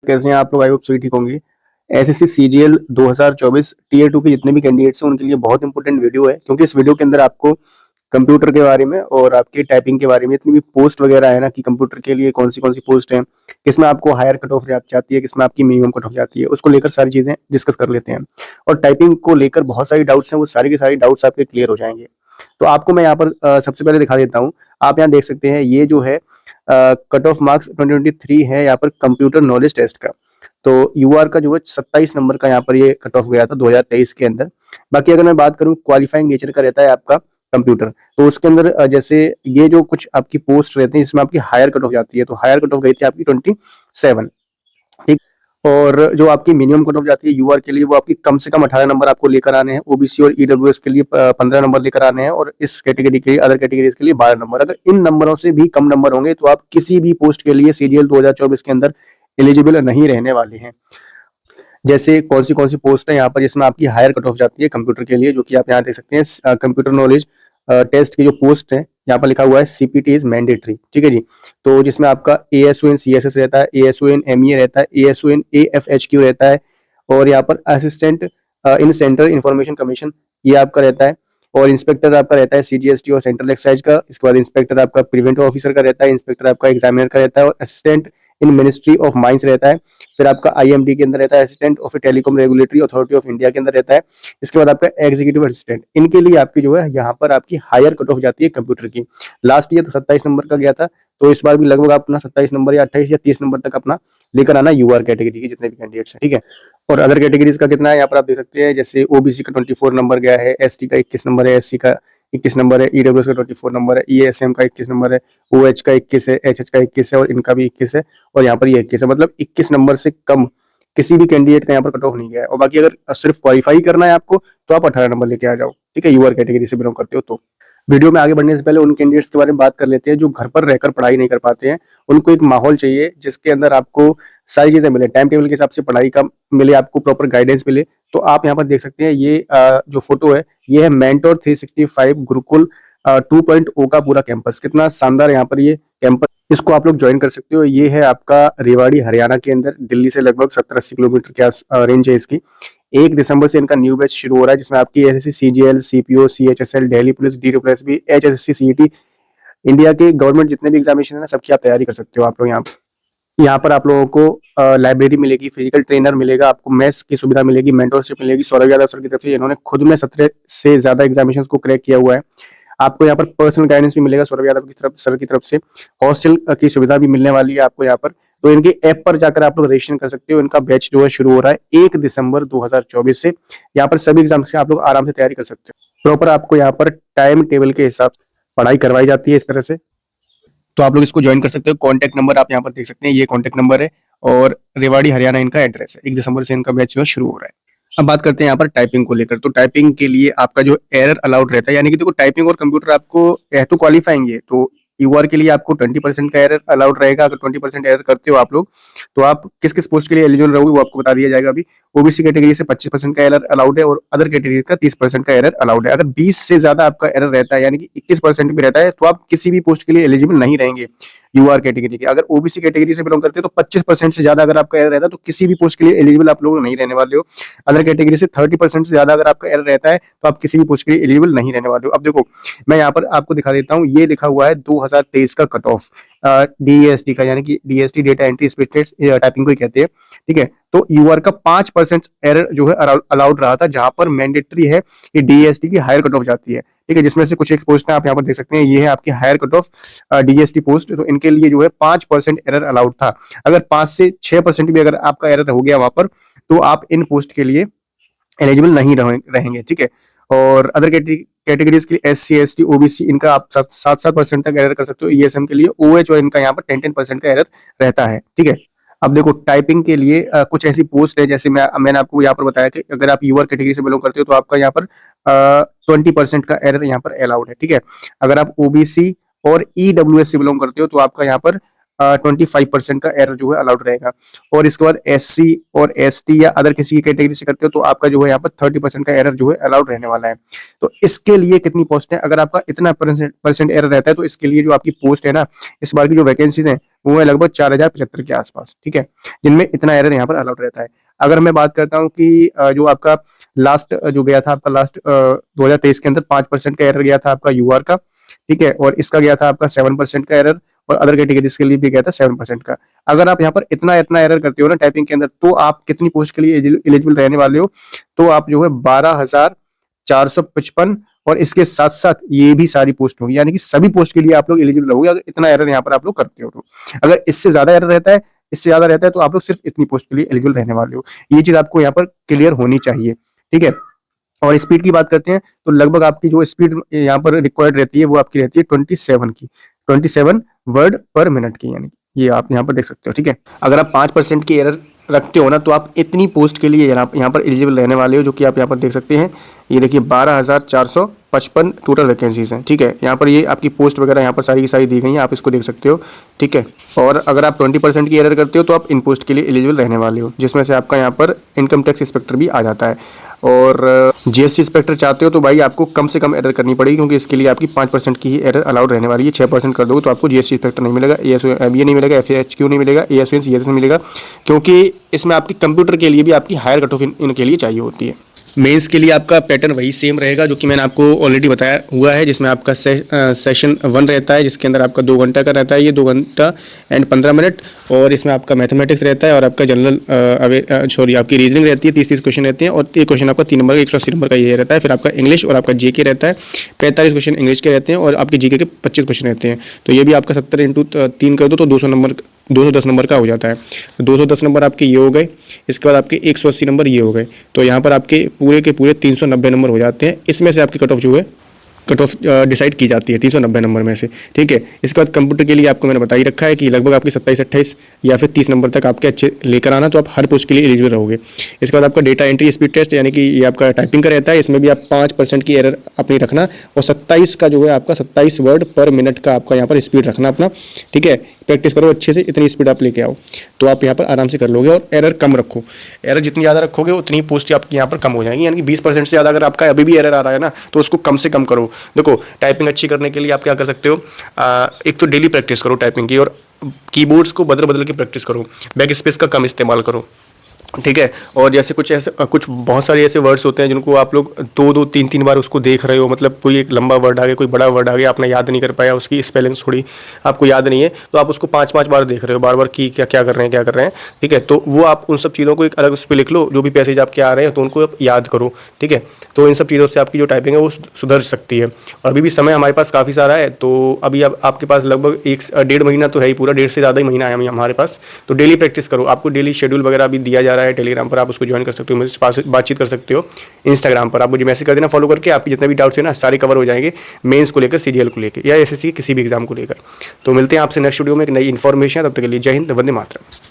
कैसे हैं आप लोग? आई होप सभी ठीक होंगे। एसएससी सीजीएल 2024 टीयर 2 के जितने भी कैंडिडेट्स हैं उनके लिए बहुत इंपॉर्टेंट वीडियो है, क्योंकि इस वीडियो के अंदर आपको कंप्यूटर के बारे में और आपकी टाइपिंग के बारे में जितनी भी पोस्ट वगैरह है ना, कि कंप्यूटर के लिए कौन सी पोस्ट है, किसमें आपको हायर कट ऑफ जाती है, किसमें आपकी मिनिमम कट ऑफ जाती है, उसको लेकर सारी चीजें डिस्कस कर लेते हैं। और टाइपिंग को लेकर बहुत सारी डाउट्स हैं, वो सारी की सारी डाउट्स आपके क्लियर हो जाएंगे। तो आपको मैं यहाँ पर सबसे पहले दिखा देता हूँ। आप यहाँ देख सकते हैं, ये जो है कट ऑफ मार्क्स 2023 है यहाँ पर कंप्यूटर नॉलेज टेस्ट का। तो यूआर का जो है 27 नंबर का यहाँ पर ये कट ऑफ गया था 2023 के अंदर। बाकी अगर मैं बात करूँ, क्वालिफाइंग नेचर का रहता है आपका कंप्यूटर, तो उसके अंदर जैसे ये जो कुछ आपकी पोस्ट रहते हैं जिसमें आपकी हायर कट ऑफ जाती है, तो हायर कट ऑफ गई थी आपकी 27। ठीक। और जो आपकी मिनिमम कट ऑफ जाती है यूआर के लिए, वो आपकी कम से कम 18 नंबर आपको लेकर आने हैं। ओबीसी और ईडब्ल्यूएस के लिए 15 नंबर लेकर आने हैं, और इस कैटेगरी के लिए, अदर कैटेगरीज के लिए 12 नंबर। अगर इन नंबरों से भी कम नंबर होंगे तो आप किसी भी पोस्ट के लिए सीजीएल 2024 के अंदर एलिजिबल नहीं रहने वाले हैं। जैसे कौन सी पोस्ट है यहाँ पर जिसमें आपकी हायर कट ऑफ जाती है कंप्यूटर के लिए, जो कि आप यहाँ देख सकते हैं। कंप्यूटर नॉलेज टेस्ट की जो पोस्ट है, यहाँ पर लिखा हुआ है सीपीटी इज मैंडेटरी। ठीक है जी। तो जिसमें आपका एएसओएन सीएसएस रहता है, एएसओएन एमईए रहता है, एएसओएन एएफएचक्यू रहता है, और यहाँ पर assistant in central information commission ये आपका रहता है, और इंस्पेक्टर आपका रहता है सीजीएसटी और सेंट्रल एक्साइज का। इसके बाद इंस्पेक्टर आपका प्रिवेंटिव ऑफिसर का रहता है, इंस्पेक्टर आपका एग्जामिनर का रहता है, और assistant in ministry of mines रहता है। फिर आपका आईएमडी के अंदर रहता है assistant of telecom regulatory authority of India के अंदर रहता है। इसके बाद आपका एग्जीक्यूटिव असिस्टेंट, इनके लिए आपकी जो है यहाँ पर आपकी हायर कट ऑफ जाती है कंप्यूटर की। लास्ट ईयर तो 27 नंबर का गया था, तो इस बार भी लगभग अपना 27 नंबर या 28 या 30 नंबर तक अपना लेकर आना यूआर कैटेगरी के जितने भी कैंडिडेट्स हैं। ठीक है। और अदर कैटेगरीज का कितना है यहाँ पर आप देख सकते हैं। जैसे ओबीसी का 24 नंबर गया है, एसटी का 21 नंबर है, एससी का 21 नंबर है, ईडब्ल्यूएस का 24 नंबर है, ईएसएम का 21 नंबर है, ओएच का 21 है, एचएच का 21 है, और इनका भी 21 है, और यहाँ पर ये 21 है। मतलब 21 नंबर से कम किसी भी कैंडिडेट का यहाँ पर कट ऑफ नहीं गया है। और बाकी अगर सिर्फ क्वालिफाई करना है आपको, तो आप 18 नंबर लेके आ जाओ। ठीक है, यूआर कैटेगरी से बिलोंग करते हो तो। वीडियो में आगे बढ़ने से पहले उन कैंडिडेट्स के बारे में बात कर लेते हैं जो घर पर रहकर पढ़ाई नहीं कर पाते हैं। उनको एक माहौल चाहिए जिसके अंदर आपको सारी चीजें मिले, टाइम टेबल के हिसाब से पढ़ाई का मिले, आपको प्रॉपर गाइडेंस मिले। तो आप यहाँ पर देख सकते हैं, ये जो फोटो है ये है मेंटोर 365 गुरुकुल 2.0 का पूरा कैंपस। कितना शानदार यहाँ पर ये कैंपस, इसको आप लोग ज्वाइन कर सकते हो। ये है आपका रेवाड़ी हरियाणा के अंदर, दिल्ली से लगभग 70-80 किलोमीटर के आस रेंज है इसकी। 1 दिसंबर से इनका न्यू बैच शुरू हो रहा है, जिसमें आपकी SSC CGL, CPO, CHSL, Delhi police, DWSB, HSSC, CET, India के गवर्नमेंट जितने भी एग्जामिनेशन है ना, सबकी आप तैयारी कर सकते हो। आप लोग यहाँ पर आप लोगों को लाइब्रेरी मिलेगी, फिजिकल ट्रेनर मिलेगा, आपको मेस की सुविधा मिलेगी, मेंटरशिप मिलेगी। सौरभ यादव सर की तरफ से, इन्होंने खुद में 17 से ज्यादा एग्जामिनेशन को क्रैक किया हुआ है। आपको यहाँ पर पर्सनल गाइडेंस भी मिलेगा सौरभ यादव की तरफ, सर की तरफ से। हॉस्टल की सुविधा भी मिलने वाली है आपको यहाँ पर। तो इनके ऐप पर जाकर आप लोग रजिस्ट्रेशन कर सकते हो। इनका बैच जो है शुरू हो रहा है 1 दिसंबर 2024 से। यहाँ पर सभी एग्जाम से आप लोग आराम से तैयारी कर सकते हो। प्रॉपर आपको यहाँ पर टाइम टेबल के हिसाब से पढ़ाई करवाई जाती है इस तरह से। तो आप लोग इसको ज्वाइन कर सकते हो। कॉन्टैक्ट नंबर आप यहाँ पर देख सकते हैं, ये कॉन्टैक्ट नंबर है, और रेवाड़ी हरियाणा इनका एड्रेस है। 1 दिसंबर से इनका बैच जो शुरू हो रहा है। अब बात करते हैं यहाँ पर टाइपिंग को लेकर। तो टाइपिंग के लिए आपका जो एरर अलाउड रहता है, यानी कि देखो टाइपिंग और कंप्यूटर आपको तो क्वालिफाइंग है, तो यूआर के लिए आपको 20% का एरर अलाउड रहेगा। अगर 20% एरर करते हो आप लोग, तो आप किस किस पोस्ट के लिए एलिजिबल रहोगे वो आपको बता दिया जाएगा अभी। ओबीसी कैटेगरी से 25% का एरर अलाउड है, और अदर कैटेगरी का 30% का एरर अलाउड है। अगर 20 से ज्यादा आपका एरर रहता है, यानी कि 21% भी रहता है, तो आप किसी भी पोस्ट के लिए एलिजिबल नहीं रहेंगे यूआर कैटेगरी के। अगर ओबीसी कैटेगरी से बिलोंग करते हो तो 25% से ज्यादा अगर आपका एरर रहता है, तो किसी भी पोस्ट के लिए एलिजिबल आप लोग नहीं रहने वाले हो। अदर कैटेगरी से 30% से ज्यादा अगर आपका एरर रहता है, तो आप किसी भी पोस्ट के लिए एलिजिबल नहीं रहने वाले हो। अब देखो, मैं यहाँ पर आपको दिखा देता हूँ, ये लिखा हुआ है 2023 का कट ऑफ डीएसटी का, यानी कि DST data entry specialist typing को ही कहते हैं। ठीक है। तो यूआर का 5% एरर जो है अलाउड रहा था, जहां पर मैंडेटरी है ये डीएसटी की हायर कट ऑफ जाती है। ठीक है। जिसमें से कुछ एक पोस्ट है आप यहाँ पर देख सकते हैं, ये है आपकी higher cut off DST post. तो इनके लिए जो है 5% एरर अलाउड था। अगर 5 से 6% भी अगर आपका एरर हो गया वहां पर, तो आप इन पोस्ट के लिए एलिजिबल नहीं रहेंगे। ठीक है। और अदर कैटेगरीज के लिए एससी, एसटी, ओबीसी, इनका आप 7% तक एरर कर सकते हो। ईएसएम के लिए ओएच और इनका यहाँ पर 10% का एरर रहता है। ठीक है। अब देखो, टाइपिंग के लिए कुछ ऐसी पोस्ट है, जैसे मैंने आपको यहाँ पर बताया कि अगर आप यूआर कैटेगरी से बिलोंग करते हो तो आपका यहाँ पर 20% का एरर यहाँ पर अलाउड है। ठीक है। अगर आप ओबीसी और ईडब्ल्यूएस से बिलोंग करते हो तो आपका यहाँ पर 25% का एरर जो है अलाउड रहेगा। और इसके बाद SC और ST या अदर किसी की कैटेगरी से करते हो तो आपका जो है यहाँ पर 30% का एरर जो है अलाउड रहने वाला है। तो इसके लिए कितनी पोस्ट है, अगर आपका इतना परसेंट एरर रहता है तो इसके लिए जो आपकी पोस्ट है ना, इस बार की जो वैकेंसीज है वो है लगभग 4075 के आसपास, ठीक है, जिनमें इतना एरर यहाँ पर अलाउड रहता है। अगर मैं बात करता हूँ कि जो आपका लास्ट जो गया था, आपका लास्ट 2023 के अंदर 5% का एरर गया था आपका यूआर का, ठीक है, और इसका गया था आपका 7% का एरर, और अदर कैटेगरीज के लिए भी गया था 7% का। अगर आप यहाँ पर इतना इतना एरर करते हो ना टाइपिंग के अंदर, तो आप कितनी पोस्ट के लिए एलिजिबल रहने वाले हो, तो आप जो है 12,455, और इसके साथ साथ ये भी सारी पोस्ट होगी, यानी कि सभी पोस्ट के लिए आप लोग एलिजिबल रहोगे अगर इतना एरर यहाँ पर आप लोग करते हो तो। अगर इससे ज्यादा एरर रहता है, इससे ज्यादा रहता है, तो आप लोग सिर्फ इतनी पोस्ट के लिए एलिजिबल रहने वाले हो। ये चीज आपको यहाँ पर क्लियर होनी चाहिए, ठीक है। और स्पीड की बात करते हैं तो लगभग आपकी जो स्पीड यहाँ पर रिक्वायर्ड रहती है वो आपकी रहती है 27 वर्ड पर मिनट की, यानी ये आप यहाँ पर देख सकते हो, ठीक है। अगर आप 5% की एरर रखते हो ना, तो आप इतनी पोस्ट के लिए यहाँ पर एलिजिबल रहने वाले हो, जो कि आप यहाँ पर देख सकते हैं। ये देखिए 12,455 टोटल वैकेंसीज हैं, ठीक है। यहाँ पर ये आपकी पोस्ट वगैरह यहाँ पर सारी की सारी दी गई हैं, आप इसको देख सकते हो, ठीक है। और अगर आप 20% की एरर करते हो तो आप इन पोस्ट के लिए एलिजिबल रहने वाले हो, जिसमें से आपका यहाँ पर इनकम टैक्स इंस्पेक्टर भी आ जाता है। और GST इंस्पेक्टर चाहते हो तो भाई आपको कम से कम एरर करनी पड़ेगी, क्योंकि इसके लिए आपकी 5% की ही एरर अलाउड रहने वाली है। 6% कर दोगे तो आपको GST इंस्पेक्टर नहीं मिलेगा, ASO नहीं मिलेगा, FAHQ नहीं मिलेगा, ASON CSS नहीं मिलेगा, क्योंकि इसमें आपकी कंप्यूटर के लिए भी आपकी हायर कट ऑफ इनके लिए चाहिए होती है। मेंस के लिए आपका पैटर्न वही सेम रहेगा जो कि मैंने आपको ऑलरेडी बताया हुआ है, जिसमें आपका सेशन 1 रहता है, जिसके अंदर आपका 2 घंटा का रहता है, ये 2 घंटा एंड 15 मिनट, और इसमें आपका मैथमेटिक्स रहता है, और आपका जनरल आपकी रीजनिंग रहती है, 30 क्वेश्चन रहते हैं, और ये क्वेश्चन आपका 3 नंबर का 180 नंबर का ये रहता है। फिर आपका इंग्लिश और आपका GK रहता है, 45 क्वेश्चन इंग्लिश के रहते हैं, और आपके GK के 25 क्वेश्चन रहते हैं। तो ये भी आपका 70 इंटू 3 कर दो तो 210 नंबर का हो जाता है। तो 210 नंबर आपके ये हो गए, इसके बाद आपके 180 नंबर ये हो गए, तो यहाँ पर आपके पूरे के पूरे 390 नंबर हो जाते हैं। इसमें से आपकी कट ऑफ जो है डिसाइड की जाती है 390 नंबर में से, ठीक है। इसके बाद कंप्यूटर के लिए आपको मैंने बता ही रखा है कि लगभग आपके 27-28 या फिर 30 नंबर तक आपके अच्छे लेकर आना, तो आप हर पोस्ट के लिए एलिजिबल रहोगे। इसके बाद आपका डेटा एंट्री स्पीड टेस्ट, यानी कि ये आपका टाइपिंग का रहता है, इसमें भी आप 5% की एरर अपनी रखना, और 27 का जो है आपका 27 वर्ड पर मिनट का आपका यहाँ पर स्पीड रखना अपना, ठीक है। प्रैक्टिस करो अच्छे से, इतनी स्पीड आप लेके आओ तो आप यहाँ पर आराम से कर लोगे। और एरर कम रखो, एरर जितनी ज़्यादा रखोगे उतनी पोस्ट आपकी यहाँ पर कम हो जाएगी, यानी कि 20% से ज़्यादा अगर आपका अभी भी एरर आ रहा है ना, तो उसको कम से कम करो। देखो टाइपिंग अच्छी करने के लिए आप क्या कर सकते हो, एक तो डेली प्रैक्टिस करो टाइपिंग की, और कीबोर्ड्स को बदल बदल के प्रैक्टिस करो, बैक स्पेस का कम इस्तेमाल करो, ठीक है। और जैसे कुछ बहुत सारे ऐसे वर्ड्स होते हैं जिनको आप लोग 2-2, 3-3 बार उसको देख रहे हो, मतलब कोई एक लंबा वर्ड आ गया, कोई बड़ा वर्ड आ गया, आपने याद नहीं कर पाया, उसकी स्पेलिंग थोड़ी आपको याद नहीं है, तो आप उसको 5-5 बार देख रहे हो, बार बार की क्या क्या कर रहे हैं, ठीक है। तो वो आप उन सब चीज़ों को एक अलग उस पर लिख लो, जो भी पैसेज आपके आ रहे हैं तो उनको आप याद करो, ठीक है। तो इन सब चीज़ों से आपकी जो टाइपिंग है वो सुधर सकती है। और अभी भी समय हमारे पास काफ़ी सारा है, तो अभी आपके पास लगभग 1-1.5 महीना तो है ही, पूरा 1.5 से ज़्यादा ही महीना है हमारे पास। तो डेली प्रैक्टिस करो, आपको डेली शेड्यूल वगैरह भी दिया जा रहा है टेलीग्राम पर, आप उसको ज्वाइन कर सकते हो, मेरे पास बातचीत कर सकते हो। इंस्टाग्राम पर आप मुझे मैसेज कर देना फॉलो करके, आपके जितने भी डाउट्स है ना सारे कवर हो जाएंगे, मेंस को लेकर, CGL को लेकर, या SSC के किसी भी एग्जाम को लेकर। तो मिलते हैं आपसे नेक्स्ट वीडियो में एक नई इन्फॉर्मेशन, तब तक के लिए जय हिंद, वंदे मातरम।